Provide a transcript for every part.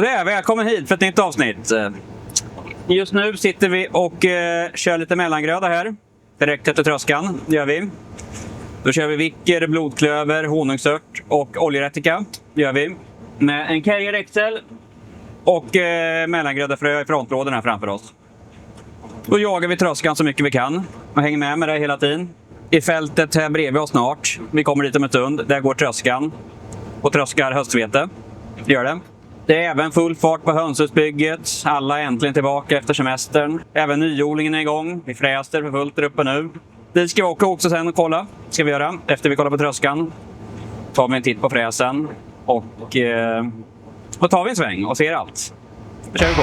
Det är välkommen hit för ett nytt avsnitt. Just nu sitter vi och kör lite mellangröda här. Direkt efter tröskan gör vi. Då kör vi vicker, blodklöver, honungsört och oljerättika gör vi. Med en Carrier XL och mellangrödafrö i frontlådan här framför oss. Då jagar vi tröskan så mycket vi kan och hänger med det hela tiden. I fältet här bredvid oss snart. Vi kommer dit om ett stund. Där går tröskan. Och tröskar höstvete. Gör det. Det är även full fart på hönshusbygget. Alla är äntligen tillbaka efter semestern. Även nyodlingen är igång. Vi fräster för fullt där uppe nu. Det ska vi åka också sen och kolla. Ska vi göra. Efter vi kollar på tröskan. Tar vi en titt på fräsen. Och då tar vi en sväng och ser allt. Då kör vi på.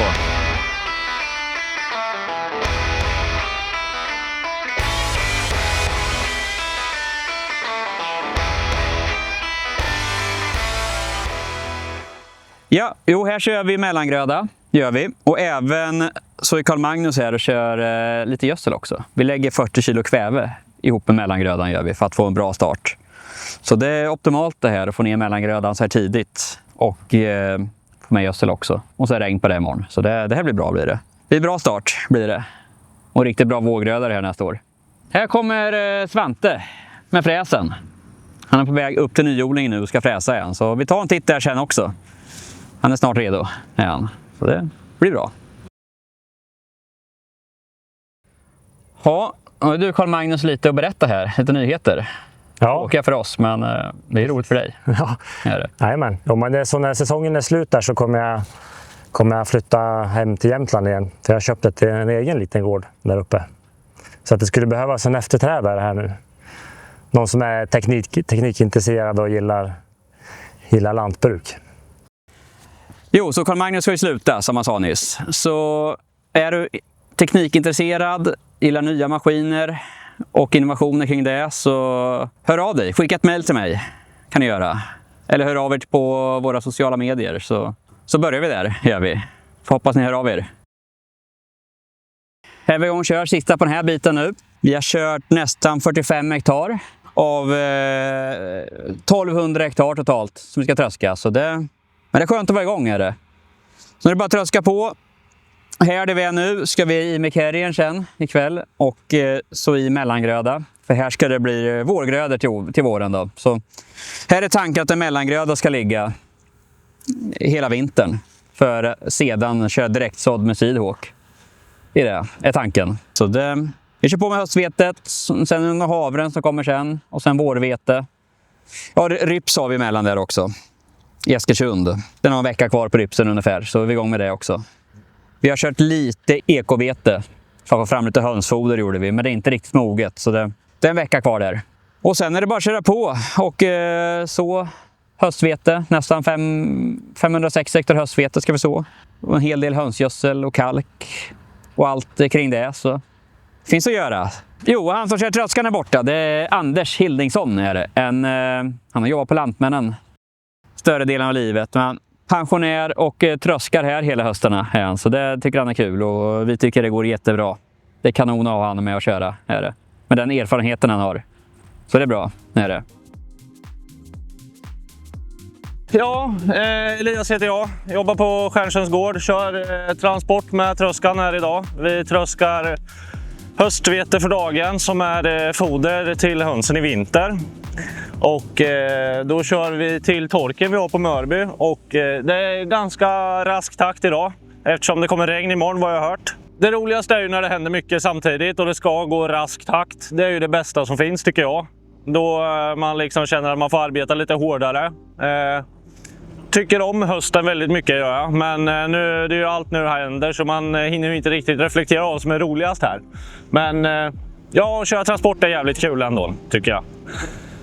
Ja, här kör vi mellangröda, gör vi. Och även så är Carl Magnus här och kör lite gödsel också. Vi lägger 40 kilo kväve ihop med mellangrödan gör vi för att få en bra start. Så det är optimalt det här att få ner mellangrödan så här tidigt och få med gödsel också. Och så är det regn på det imorgon. Så det här blir bra blir det. Det är bra start blir det. Och riktigt bra vågrödare här nästa år. Här kommer Svante med fräsen. Han är på väg upp till nyodling nu och ska fräsa igen. Så vi tar en titt där sen också. Han är snart redo. Ja, så det blir bra. Ja, du Carl Magnus lite att berätta här. Lite nyheter. Ja. Åka för oss, men det är roligt för dig. Ja, jajamän. Men det är så när säsongen är slut där så kommer jag flytta hem till Jämtland igen. För jag har köpt en egen liten gård där uppe. Så att det skulle behövas en efterträdare här nu. Någon som är teknikintresserad och gillar lantbruk. Jo, så Carl Magnus ska ju sluta som han sa nyss. Så är du teknikintresserad, gillar nya maskiner och innovationer kring det så hör av dig. Skicka ett mejl till mig kan ni göra. Eller hör av er på våra sociala medier så börjar vi där, gör vi. Får hoppas ni hör av er. Här är vi igång och kör sista på den här biten nu. Vi har kört nästan 45 hektar av 1200 hektar totalt som vi ska tröska. Så men det är skönt att vara igång är det. Så nu är det bara att tröska på. Här där vi är nu ska vi i med Carriern sen ikväll och så i mellangröda. För här ska det bli vårgrödor till våren då. Så här är tanken att en mellangröda ska ligga hela vintern. För sedan köra direktsådd med Seedhawk. Det är tanken. Så vi kör på med höstvetet, sen havren som kommer sen och sen vårvete. Ja, ryps har vi emellan där också. I Eskilsund. Den har en vecka kvar på rypsen ungefär, så är vi igång med det också. Vi har kört lite ekovete för att få fram lite hönsfoder gjorde vi, men det är inte riktigt moget så det är en vecka kvar där. Och sen är det bara att köra på och så höstvete, nästan 506 hektar höstvete ska vi så. Och en hel del hönsgödsel och kalk och allt kring det så det finns att göra. Jo, han som kör tröskan är borta, det är Anders Hildingsson är det. Han har jobbat på Lantmännen större delen av livet, men pensionär och tröskar här hela höstarna. Så det tycker han är kul och vi tycker det går jättebra. Det är kanon att ha han med att köra. Är det. Med den erfarenheten han har. Så det är bra. Är det. Ja, Elias heter jag. Jobbar på Stjärnsjöns gård. Kör transport med tröskan här idag. Vi tröskar höstvete för dagen som är foder till hönsen i vinter. Och då kör vi till torken vi har på Mörby och det är ganska rask takt idag eftersom det kommer regn imorgon vad jag har hört. Det roligaste är ju när det händer mycket samtidigt och det ska gå rask takt. Det är ju det bästa som finns tycker jag. Då man liksom känner att man får arbeta lite hårdare. Tycker om hösten väldigt mycket gör jag, men nu, det är ju allt nu här händer så man hinner inte riktigt reflektera av vad som är roligast här. Men ja, köra transport är jävligt kul ändå tycker jag.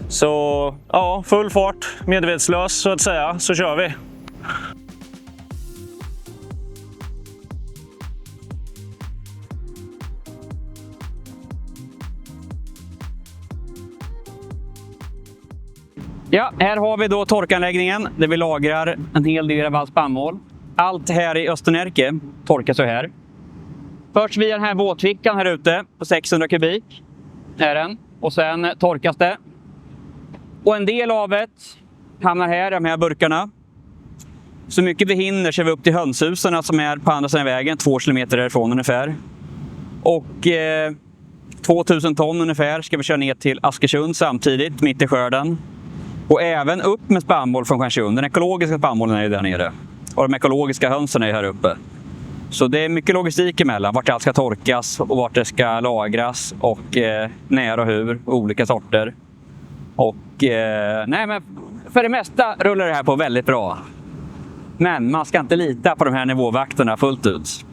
Så ja, full fart, medvetslös så att säga, så kör vi. Ja, här har vi då torkanläggningen där vi lagrar en hel del av all spannmål. Allt här i Östernärke torkas så här. Först via den här våtfickan här ute på 600 kubik är den. Och sen torkas det. Och en del av det hamnar här i de här burkarna. Så mycket vi hinner kör vi upp till hönshusen som är på andra sidan vägen, 2 kilometer därifrån ungefär. Och 2000 ton ungefär ska vi köra ner till Askersund samtidigt, mitt i skörden. Och även upp med spannmål från Stjärnsund. Den ekologiska spannmålen är ju där nere. Och de ekologiska hönsen är här uppe. Så det är mycket logistik emellan. Vart allt ska torkas och vart det ska lagras. Och när och hur. Olika sorter. Och nej, men för det mesta rullar det här på väldigt bra. Men man ska inte lita på de här nivåvakterna fullt ut.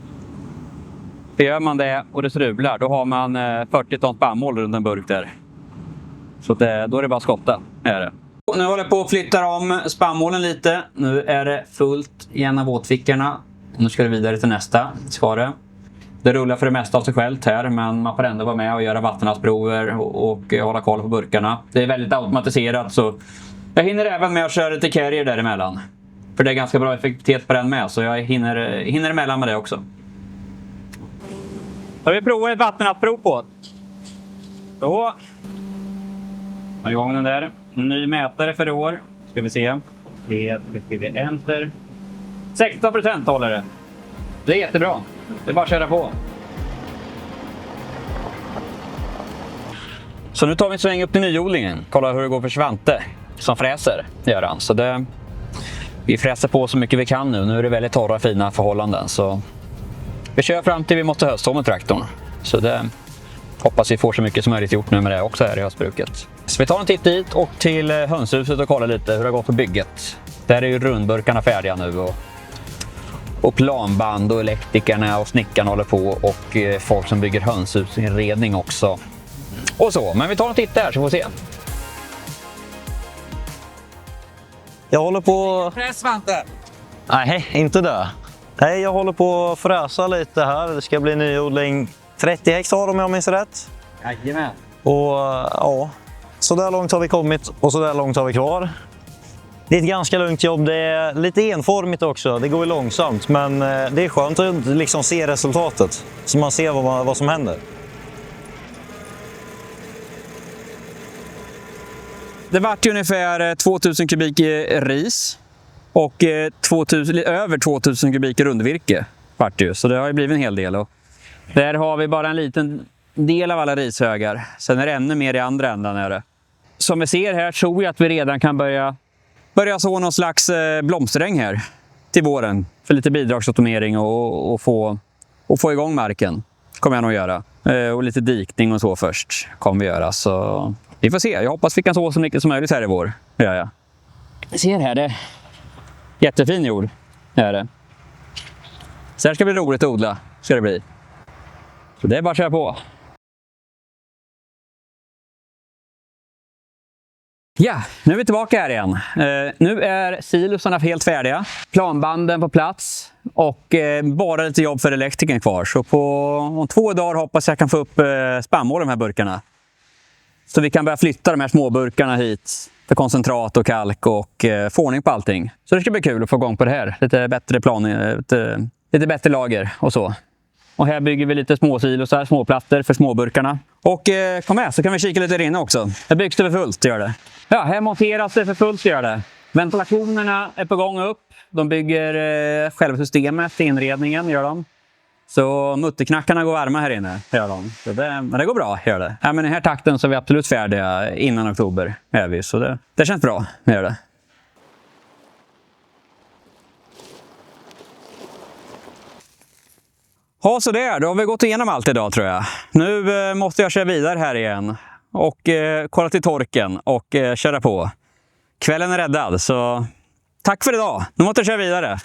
För gör man det och det strular, då har man 40 ton spannmål runt en burk där. Så då är det bara att skotta. Är det. Nu håller jag på att flytta om spannmålen lite. Nu är det fullt i en av våtfickorna. Nu ska det vidare till nästa. Ska det. Det rullar för det mesta av sig självt här, men man får ändå vara med och göra vattenhalsprover och hålla koll på burkarna. Det är väldigt automatiserat, så jag hinner även med att köra lite carrier däremellan. För det är ganska bra effektivitet på den med, så jag hinner emellan med det också. Så vi provar ett vattenhalsprov på. Då har igång den där. Ny mätare för i år. Ska vi se. Det skriver enter. 16% håller det. Det är jättebra. Det är bara att köra på. Så nu tar vi en sväng upp till nyodlingen. Kolla hur det går för Svante som fräser. Gör han. Så vi fräser på så mycket vi kan nu. Nu är det väldigt torra fina förhållanden. Så vi kör fram till vi måste hösta med traktorn. Så det hoppas vi får så mycket som möjligt gjort nu med det också här i höstbruket. Så vi tar en titt dit och till hönshuset och kollar lite hur det har gått på bygget. Där är ju rundburkarna färdiga nu och planband och elektrikerna och snickarna håller på och folk som bygger hönshusinredning också. Och så, men vi tar en titt där så får vi se. Jag håller på... Fräs Svante! Nej, inte det. Nej, jag håller på att fräsa lite här. Det ska bli nyodling 30 hektar om jag minns rätt. Jajamän. Och ja, så där långt har vi kommit och så där långt har vi kvar. Det är ett ganska lugnt jobb. Det är lite enformigt också. Det går ju långsamt, men det är skönt att liksom se resultatet. Så man ser vad som händer. Det vart ju ungefär 2000 kubik ris och över 2000 kubik rundvirke. Vart ju. Så det har ju blivit en hel del. Och där har vi bara en liten del av alla rishögar. Sen är det ännu mer i andra ändan. Är det. Som vi ser här tror jag att vi redan kan börja så någon slags blomsteräng här till våren. För lite bidragsoptimering och få igång marken. Kommer jag nog göra. Och lite dikning och så först kommer vi göra. Så vi får se. Jag hoppas vi kan så mycket som möjligt här i vår. Det gör jag. Vi ser här, det är jättefin jord. Det är det. Så här ska bli roligt att odla. Ska det bli. Så det är bara att köra på. Ja, nu är vi tillbaka här igen. Nu är silosarna helt färdiga. Planbanden på plats. Och bara lite jobb för elektrikern kvar. Så om 2 dagar hoppas jag kan få upp spannmål i de här burkarna. Så vi kan börja flytta de här små burkarna hit. För koncentrat och kalk och få ordning på allting. Så det ska bli kul att få igång på det här. Lite bättre lite bättre lager och så. Och här bygger vi lite småsilosar, småplattor för småburkarna. Och kom med så kan vi kika lite där inne också. Här byggs det för fullt, gör det. Ja, här monteras det för fullt, gör det. Ventilationerna är på gång upp. De bygger själva systemet, inredningen gör de. Så mutterknackarna går varma här inne, gör de. Så men det går bra, gör det. Ja, men i den här takten så är vi absolut färdiga innan oktober. Är vi. Så det känns bra, gör det. Ja, så där. Då har vi gått igenom allt idag tror jag. Nu måste jag köra vidare här igen. Och kolla till torken och köra på. Kvällen är räddad, så tack för idag. Nu måste jag köra vidare.